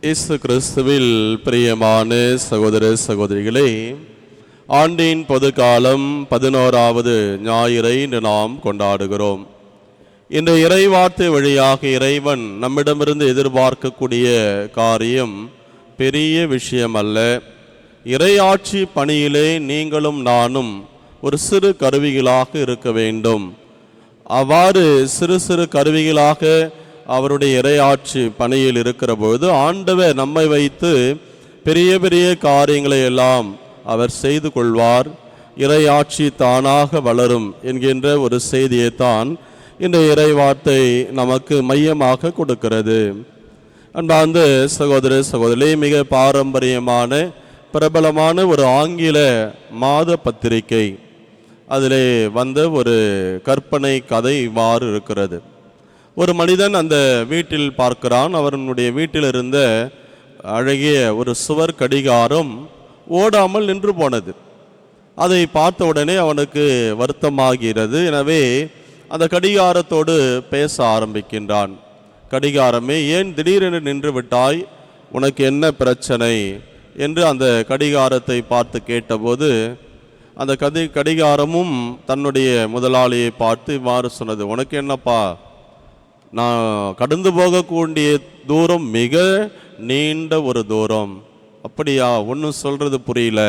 இயேசு கிறிஸ்துவில் பிரியமான சகோதர சகோதரிகளே, ஆண்டின் பொதுக்காலம் 11வது ஞாயிறை இன்று நாம் கொண்டாடுகிறோம். இந்த இறைவார்த்தை வழியாக இறைவன் நம்மிடமிருந்து எதிர்பார்க்கக்கூடிய காரியம் பெரிய விஷயம் அல்ல. இறையாட்சி பணியிலே நீங்களும் நானும் ஒரு சிறு கருவிகளாக இருக்க வேண்டும். அவ்வாறு சிறு சிறு கருவிகளாக அவருடைய இறையாட்சி பணியில் இருக்கிற பொழுது ஆண்டவர் நம்மை வைத்து பெரிய பெரிய காரியங்களை எல்லாம் அவர் செய்து கொள்வார். இறையாட்சி தானாக வளரும் என்கின்ற ஒரு செய்தியைத்தான் இந்த இறைவார்த்தை நமக்கு மையமாக கொடுக்கிறது. அன்பார்ந்த சகோதர சகோதரி, மிக பாரம்பரியமான பிரபலமான ஒரு ஆங்கில மாத பத்திரிகை, அதிலே வந்த ஒரு கற்பனை கதை இவ்வாறு இருக்கிறது. ஒரு மனிதன் அந்த வீட்டில் பார்க்கிறான். அவனுடைய வீட்டில் இருந்த அழகிய ஒரு சுவர் கடிகாரம் ஓடாமல் நின்று போனது. அதை பார்த்த உடனே அவனுக்கு வருத்தமாகிறது. எனவே அந்த கடிகாரத்தோடு பேச ஆரம்பிக்கின்றான். கடிகாரமே, ஏன் திடீரென்று நின்று விட்டாய்? உனக்கு என்ன பிரச்சனை என்று அந்த கடிகாரத்தை பார்த்து கேட்டபோது அந்த கடிகாரமும் தன்னுடைய முதலாளியை பார்த்து இவ்வாறு சொன்னது, உனக்கு என்னப்பா, நான் கடந்து போகக்கூடிய தூரம் மிக நீண்ட ஒரு தூரம். அப்படியா, ஒன்றும் சொல்கிறது புரியல,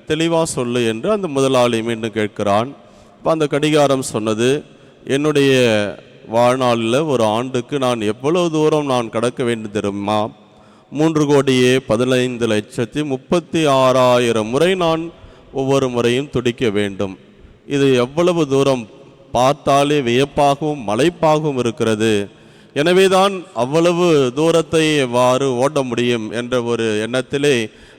தெளிவாக சொல்லு என்று அந்த முதலாளி மீண்டும் கேட்கிறான். இப்போ அந்த கடிகாரம் சொன்னது, என்னுடைய வாழ்நாளில் ஒரு ஆண்டுக்கு நான் எவ்வளவு தூரம் நான் கடக்க வேண்டும் தெரியுமா? 3,15,36,036 முறை நான் ஒவ்வொரு முறையும் துடிக்க வேண்டும். இது எவ்வளவு தூரம் பார்த்தாலே வியப்பாகவும் மலைப்பாகவும் இருக்கிறது. எனவே தான் அவ்வளவு தூரத்தை எவ்வாறு ஓட முடியும் என்ற ஒரு எண்ணத்திலே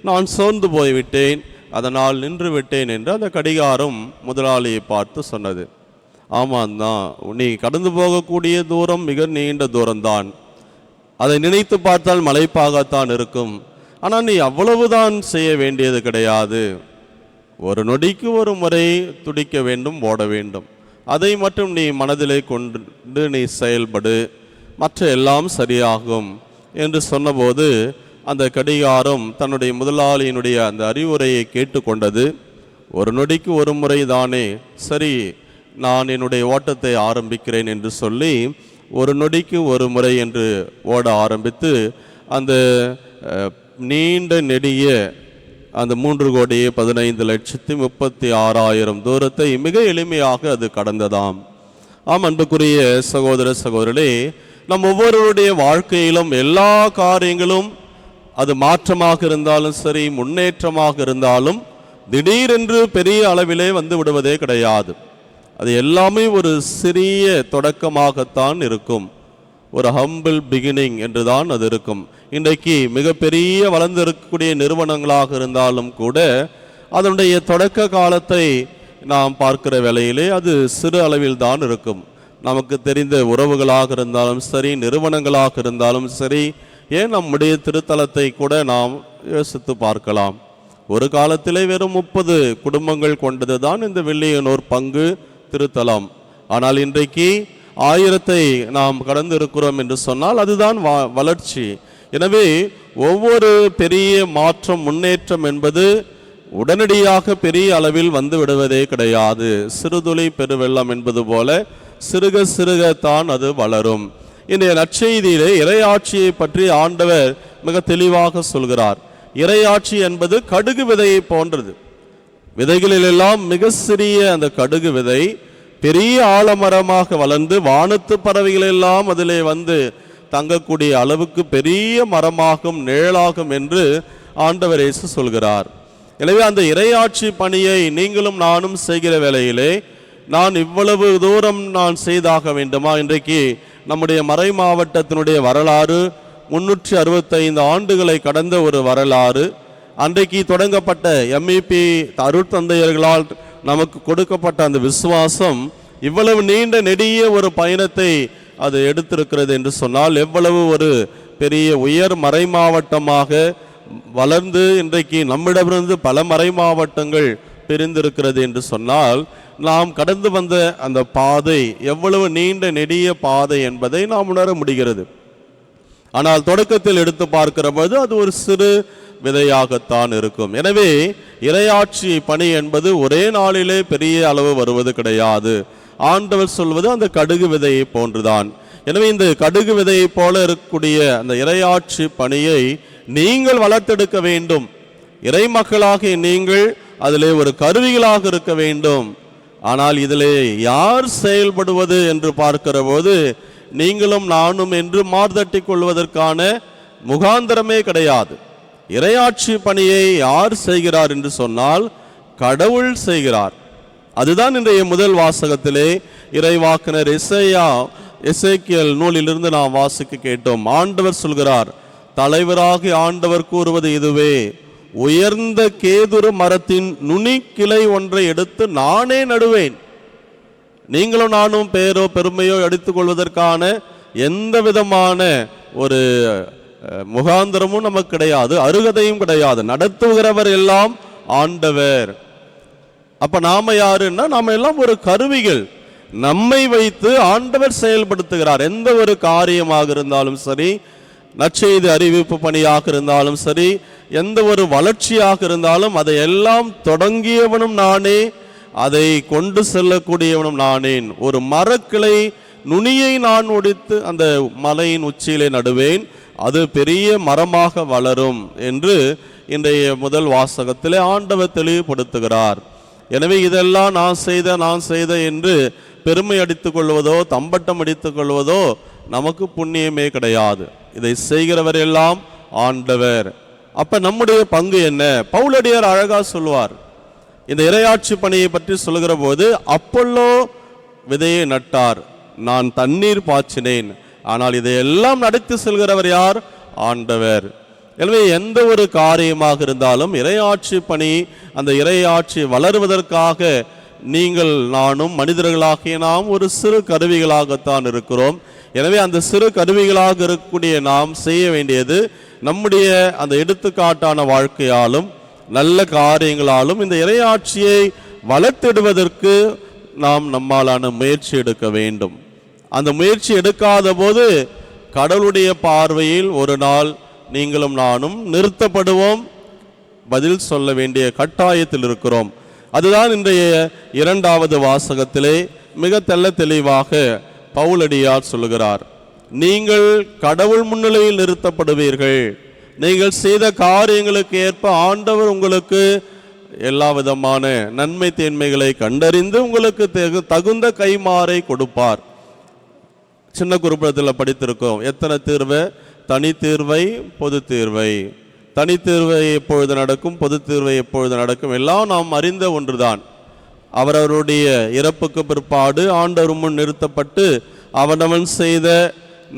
நான் சோர்ந்து போய்விட்டேன், அதனால் நின்று விட்டேன் என்று அந்த கடிகாரம் முதலாளியை பார்த்து சொன்னது. ஆமாம் தான், நீ கடந்து போகக்கூடிய தூரம் மிக நீண்ட தூரம்தான், அதை நினைத்து பார்த்தால் மலைப்பாகத்தான் இருக்கும். ஆனால் நீ அவ்வளவுதான் செய்ய வேண்டியது கிடையாது. ஒரு நொடிக்கு ஒரு முறை துடிக்க வேண்டும், ஓட வேண்டும். அதை மட்டும் நீ மனதிலே கொண்டு நீ செயல்படு, மற்ற எல்லாம் சரியாகும் என்று சொன்னபோது அந்த கடிகாரம் தன்னுடைய முதலாளியினுடைய அந்த அறிவுரையை கேட்டுக்கொண்டது. ஒரு நொடிக்கு ஒரு முறை தானே, சரி நான் என்னுடைய ஓட்டத்தை ஆரம்பிக்கிறேன் என்று சொல்லி ஒரு நொடிக்கு ஒரு முறை என்று ஓட ஆரம்பித்து அந்த நீண்ட நெடிய அந்த 3,15,36,000 தூரத்தை மிக எளிமையாக அது கடந்ததாம். ஆம், அன்புக்குரிய சகோதர சகோதரர்களே, நம் ஒவ்வொருவருடைய வாழ்க்கையிலும் எல்லா காரியங்களும் அது மாற்றமாக இருந்தாலும் சரி, முன்னேற்றமாக இருந்தாலும் திடீரென்று பெரிய அளவிலே வந்து விடுவதே கிடையாது. அது எல்லாமே ஒரு சிறிய தொடக்கமாகத்தான் இருக்கும். ஒரு ஹம்பிள் பிகினிங் என்று தான் அது இருக்கும். இன்றைக்கு மிகப்பெரிய வளர்ந்திருக்கக்கூடிய நிறுவனங்களாக இருந்தாலும் கூட அதனுடைய தொடக்க காலத்தை நாம் பார்க்கிற வேளையிலே அது சிறு அளவில் தான் இருக்கும். நமக்கு தெரிந்த உறவுகளாக இருந்தாலும் சரி, நிறுவனங்களாக இருந்தாலும் சரி, ஏன் நம்முடைய திருத்தலத்தை கூட நாம் யோசித்து பார்க்கலாம். ஒரு காலத்திலே வெறும் 30 குடும்பங்கள் கொண்டது தான் இந்த வில்லியனூர் பங்கு திருத்தலம். ஆனால் இன்றைக்கு 1000 நாம் கடந்து இருக்கிறோம் என்று சொன்னால் அதுதான் வளர்ச்சி. எனவே ஒவ்வொரு பெரிய மாற்றம், முன்னேற்றம் என்பது உடனடியாக பெரிய அளவில் வந்து விடுவதே கிடையாது. சிறுதுளி பெருவெள்ளம் என்பது போல சிறுக சிறுகத்தான் அது வளரும். இன்றைய நற்செய்தியிலே இறையாட்சியை பற்றி ஆண்டவர் மிக தெளிவாக சொல்கிறார். இறையாட்சி என்பது கடுகு விதையை போன்றது. விதைகளிலெல்லாம் மிக சிறிய அந்த கடுகு விதை பெரிய ஆலமரமாக வளர்ந்து வானத்து பறவைகளெல்லாம் அதிலே வந்து தங்கக்கூடிய அளவுக்கு பெரிய மரமாகும், நிழலாகும் என்று ஆண்டவர் இயேசு சொல்கிறார். எனவே அந்த இறையாட்சி பணியை நீங்களும் நானும் செய்கிற வேளையிலே நான் இவ்வளவு தூரம் நான் செய்தாக வேண்டுமா? இன்றைக்கு நம்முடைய மறை மாவட்டத்தினுடைய வரலாறு 365 ஆண்டுகளை கடந்த ஒரு வரலாறு. அன்றைக்கு தொடங்கப்பட்ட MEP அருட்தந்தையர்களால் நமக்கு கொடுக்கப்பட்ட அந்த விசுவாசம் இவ்வளவு நீண்ட நெடிய ஒரு பயணத்தை அது எடுத்திருக்கிறது என்று சொன்னால் எவ்வளவு ஒரு பெரிய உயர் மறை மாவட்டமாக வளர்ந்து இன்றைக்கு நம்மிடமிருந்து பல மறை மாவட்டங்கள் பிரிந்திருக்கிறது என்று சொன்னால் நாம் கடந்து வந்த அந்த பாதை எவ்வளவு நீண்ட நெடிய பாதை என்பதை நாம் உணர முடிகிறது. ஆனால் தொடக்கத்தில் எடுத்து பார்க்கிற போது அது ஒரு சிறு விதையாகத்தான் இருக்கும். எனவே இறையாட்சி பணி என்பது ஒரே நாளிலே பெரிய அளவு வருவது கிடையாது. ஆண்டவர் சொல்வது அந்த கடுகு விதையை போன்றுதான். எனவே இந்த கடுகு விதையை போல இருக்கக்கூடிய அந்த இறையாட்சி பணியை நீங்கள் வளர்த்தெடுக்க வேண்டும். இறை மக்களாகிய நீங்கள் அதிலே ஒரு கருவிகளாக இருக்க வேண்டும். ஆனால் இதிலே யார் செயல்படுவது என்று பார்க்கிற போது நீங்களும் நானும் என்று மார்தட்டி கொள்வதற்கான முகாந்திரமே கிடையாது. இறையாட்சி பணியை யார் செய்கிறார் என்று சொன்னால் கடவுள் செய்கிறார். அதுதான் இன்றைய முதல் வாசகத்திலே இறைவாக்கினர் எசேக்கியேல் நூலிலிருந்து நாம் வாசிக்க கேட்டோம். ஆண்டவர் சொல்கிறார், தலைவராகி ஆண்டவர் கூறுவது இதுவே, உயர்ந்த கேதுரு மரத்தின் நுனி கிளை ஒன்றை எடுத்து நானே நடுவேன். நீங்களும் நானும் பேரோ பெருமையோ எடுத்துக் கொள்வதற்கான எந்த விதமான ஒரு முகாந்திரமும் நமக்கு கிடையாது, அருகதையும் கிடையாது. நடத்துகிறவர் எல்லாம் ஆண்டவர். அப்ப நாம யாருன்னா நாம எல்லாம் ஒரு கருவிகள். நம்மை வைத்து ஆண்டவர் செயல்படுத்துகிறார். எந்த ஒரு காரியமாக இருந்தாலும் சரி, நற்செய்தி அறிவிப்பு பணியாக இருந்தாலும் சரி, எந்த ஒரு வளர்ச்சியாக இருந்தாலும் அதை எல்லாம் தொடங்கியவனும் நானே, அதை கொண்டு செல்லக்கூடியவனும் நானேன். ஒரு மரக்கிளை நுனியை நான் ஒடித்து அந்த மலையின் உச்சியிலே நடுவேன், அது பெரிய மரமாக வளரும் என்று இன்றைய முதல் வாசகத்திலே ஆண்டவர் தெளிவுபடுத்துகிறார். எனவே இதெல்லாம் நான் செய்த என்று பெருமை அடித்துக் கொள்வதோ தம்பட்டம் அடித்துக் கொள்வதோ நமக்கு புண்ணியமே கிடையாது. இதை செய்கிறவர் எல்லாம் ஆண்டவர். அப்ப நம்முடைய பங்கு என்ன? பவுலடியார் அழகா சொல்வார். இந்த இறையாட்சி பணியை பற்றி சொல்கிற போது, அப்பொல்லோ விதையை நட்டார், நான் தண்ணீர் பாய்ச்சினேன், ஆனால் இதையெல்லாம் நடத்தி செல்கிறவர் யார்? ஆண்டவர். எனவே எந்த ஒரு காரியமாக இருந்தாலும் இறையாட்சி பணி, அந்த இறையாட்சி வளருவதற்காக நீங்கள் நானும் மனிதர்களாகிய நாம் ஒரு சிறு கருவிகளாகத்தான் இருக்கிறோம். எனவே அந்த சிறு கருவிகளாக இருக்கக்கூடிய நாம் செய்ய வேண்டியது நம்முடைய அந்த எடுத்துக்காட்டான வாழ்க்கையாலும் நல்ல காரியங்களாலும் இந்த இறையாட்சியை வளர்த்திடுவதற்கு நாம் நம்மாலான முயற்சி எடுக்க வேண்டும். அந்த முயற்சி எடுக்காத போது கடவுளுடைய பார்வையில் ஒரு நாள் நீங்களும் நானும் நிறுத்தப்படுவோம், பதில் சொல்ல வேண்டிய கட்டாயத்தில் இருக்கிறோம். அதுதான் இன்றைய இரண்டாவது வாசகத்திலே மிக தெளிவாக பவுலடியார் சொல்லுகிறார். நீங்கள் கடவுள் முன்னிலையில் நிறுத்தப்படுவீர்கள். நீங்கள் செய்த காரியங்களுக்கு ஏற்ப ஆண்டவர் உங்களுக்கு எல்லா விதமான நன்மை தீன்மைகளை கண்டறிந்து உங்களுக்கு தகுந்த கைமாறை கொடுப்பார். சின்ன குறிப்பிடத்தில் படித்திருக்கோம், எத்தனை தீர்வை? தனி தீர்வை, பொது தீர்வை. தனி தீர்வை எப்பொழுது நடக்கும், பொது தீர்வை எப்பொழுது நடக்கும், எல்லாம் நாம் அறிந்த ஒன்றுதான். அவரவருடைய இறப்புக்கு பிற்பாடு ஆண்டவர் முன் நிறுத்தப்பட்டு அவனவன் செய்த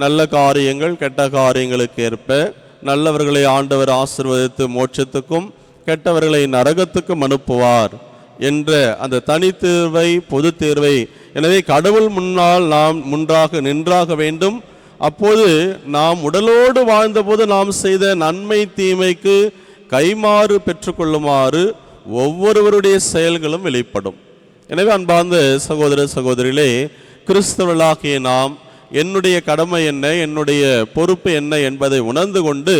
நல்ல காரியங்கள் கெட்ட காரியங்களுக்கு ஏற்ப நல்லவர்களை ஆண்டவர் ஆசீர்வதித்து மோட்சத்துக்கும் கெட்டவர்களை நரகத்துக்கும் அனுப்புவார் என்ற அந்த தனி தீர்வை, பொது தீர்வை. எனவே கடவுள் முன்னால் நாம் முன்றாக நின்றாக வேண்டும். அப்போது நாம் உடலோடு வாழ்ந்தபோது நாம் செய்த நன்மை தீமைக்கு கைமாறு பெற்றுக்கொள்ளுமாறு ஒவ்வொருவருடைய செயல்களும் வெளிப்படும். எனவே அன்பார்ந்த சகோதர சகோதரிகளே, கிறிஸ்தவர்களாகிய நாம் என்னுடைய கடமை என்ன, என்னுடைய பொறுப்பு என்ன என்பதை உணர்ந்து கொண்டு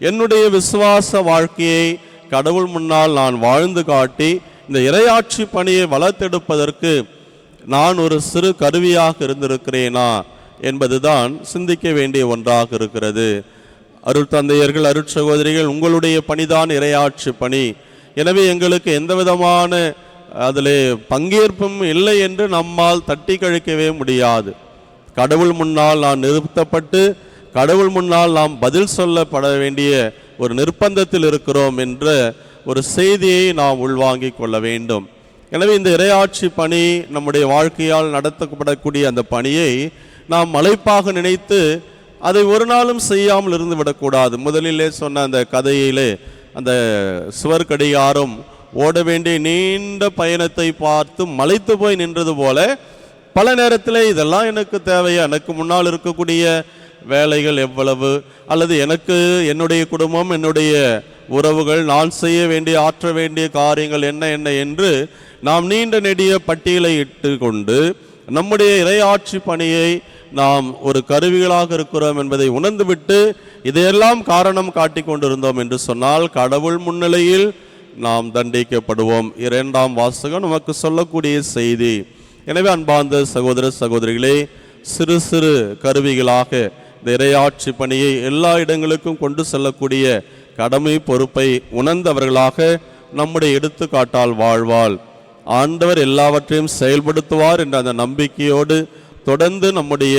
என்னுடைய விசுவாச வாழ்க்கையை கடவுள் முன்னால் நான் வாழ்ந்து காட்டி இந்த இறையாட்சி பணியை வளர்த்தெடுப்பதற்கு நான் ஒரு சிறு கருவியாக இருந்திருக்கிறேனா என்பதுதான் சிந்திக்க வேண்டிய ஒன்றாக இருக்கிறது. அருட்தந்தையர்கள், அருட்சகோதரிகள், உங்களுடைய பணிதான் இறையாட்சி பணி. எனவே எங்களுக்கு எந்த விதமான அதிலே பங்கேற்பும் இல்லை என்று நம்மால் தட்டி கழிக்கவே முடியாது. கடவுள் முன்னால் நாம் நிறுத்தப்பட்டு கடவுள் முன்னால் நாம் பதில் சொல்லப்பட வேண்டிய ஒரு நிர்பந்தத்தில் இருக்கிறோம் என்ற ஒரு செய்தியை நாம் உள்வாங்கிக் கொள்ள வேண்டும். எனவே இந்த இறையாட்சி பணி நம்முடைய வாழ்க்கையால் நடத்தப்படக்கூடிய அந்த பணியை நாம் அழைப்பாக நினைத்து அதை ஒரு நாளும் செய்யாமல் இருந்து விடக்கூடாது. முதலிலே சொன்ன அந்த கதையிலே அந்த சுவர்கடிகாரம் ஓட வேண்டிய நீண்ட பயணத்தை பார்த்து மலைத்து போய் நின்றது போல பல நேரத்தில் இதெல்லாம் எனக்கு தேவையா, எனக்கு முன்னால் இருக்கக்கூடிய வேலைகள் எவ்வளவு, அல்லது எனக்கு என்னுடைய குடும்பம், என்னுடைய உறவுகள், நான் செய்ய வேண்டிய ஆற்ற வேண்டிய காரியங்கள் என்ன என்ன என்று நாம் நீண்ட நெடிய பட்டியலை இட்டு கொண்டு நம்முடைய இறையாட்சி பணியை நாம் ஒரு கருவிகளாக இருக்கிறோம் என்பதை உணர்ந்துவிட்டு இதையெல்லாம் காரணம் காட்டிக் கொண்டிருந்தோம் என்று சொன்னால் கடவுள் முன்னிலையில் நாம் தண்டிக்கப்படுவோம். இரண்டாம் வாசகம் நமக்கு சொல்லக்கூடிய செய்தி. எனவே அன்பார்ந்த சகோதர சகோதரிகளே, சிறு சிறு கருவிகளாக இந்த இறையாட்சி பணியை எல்லா இடங்களுக்கும் கொண்டு செல்லக்கூடிய கடமை பொறுப்பை உணர்ந்தவர்களாக நம்முடைய எடுத்துக்காட்டால் வாழ்வாள் ஆண்டவர் எல்லாவற்றையும் செயல்படுத்துவார் என்ற அந்த நம்பிக்கையோடு தொடர்ந்து நம்முடைய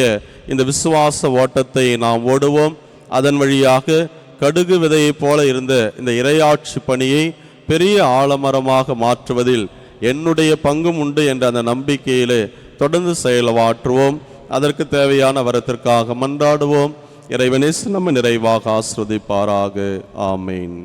இந்த விசுவாச ஓட்டத்தை நாம் ஓடுவோம். அதன் வழியாக கடுகு விதையைப் போல இருந்த இந்த இறையாட்சி பணியை பெரிய ஆலமரமாக மாற்றுவதில் என்னுடைய பங்கும் உண்டு என்ற அந்த நம்பிக்கையிலே தொடர்ந்து செயலாற்றுவோம். அதற்கு தேவையான வரத்திற்காக மன்றாடுவோம். இறைவனே நம்ம நிறைவாக ஆசிர்வதிப்பாராக. ஆமேன்.